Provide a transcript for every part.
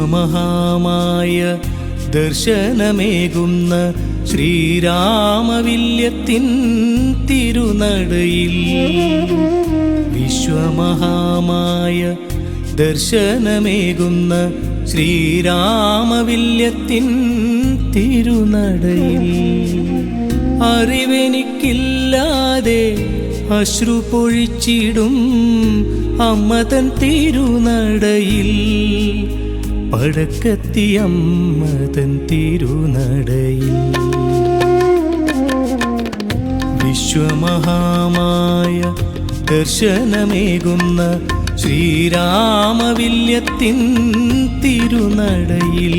വിശ്വമഹാമായ ദർശനമേകുന്ന ശ്രീരാമവില്യത്തിൻ തിരുനടയിൽ വിശ്വമഹാമായ ദർശനമേകുന്ന ശ്രീരാമവില്യത്തിൻ തിരുനടയിൽ അറിവെനിക്കില്ലാതെ അശ്രു പൊഴിച്ചിടും അമ്മതൻ തിരുനടയിൽ പടക്കത്തി അമ്മതൻ തിരുനടയിൽ വിശ്വമഹാമായ ദർശനമേകുന്ന ശ്രീരാമവില്യത്തിൻ തിരുനടയിൽ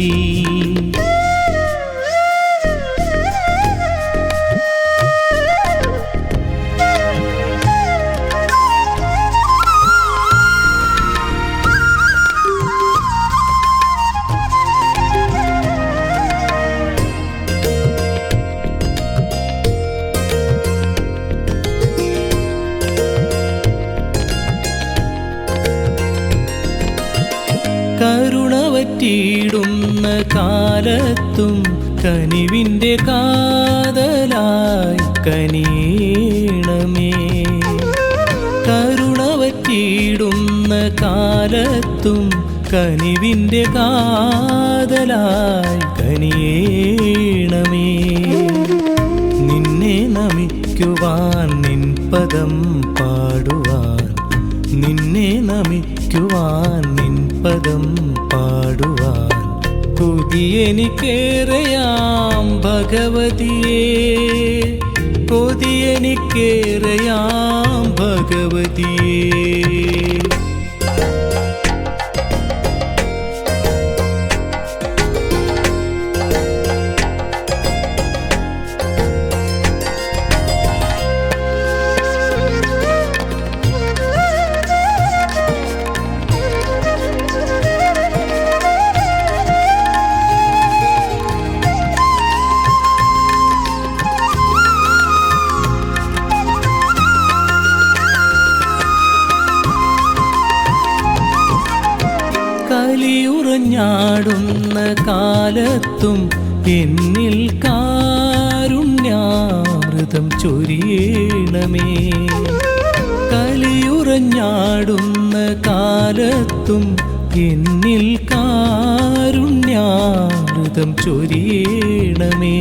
കരുണ വറ്റിയിടുന്ന കാലത്തും കനിവിൻ്റെ കാതലായി കനിയണമേ. കരുണ വറ്റിയിടുന്ന കാലത്തും കനിവിൻ്റെ കാതലായി കനിയണമേ. നിന്നെ നമിക്കുവാൻ നിൻ പദം പാടുവാൻ, നിന്നെ നമിക്കുവാൻ നിൻ പദം പാടുവാൻ കൊതിയെനിക്കേറെയാം ഭഗവതിയേ, കൊതിയെനിക്കേറെയാം ഭഗവതിയേ. കലിയുറഞ്ഞാടുന്ന കാലത്തും എന്നിൽ കാരുണ്യാമൃതം ചൊരിയണമേ. കലിയുറഞ്ഞാടുന്ന കാലത്തും എന്നിൽ കാരുണ്യാമൃതം ചൊരിയണമേ.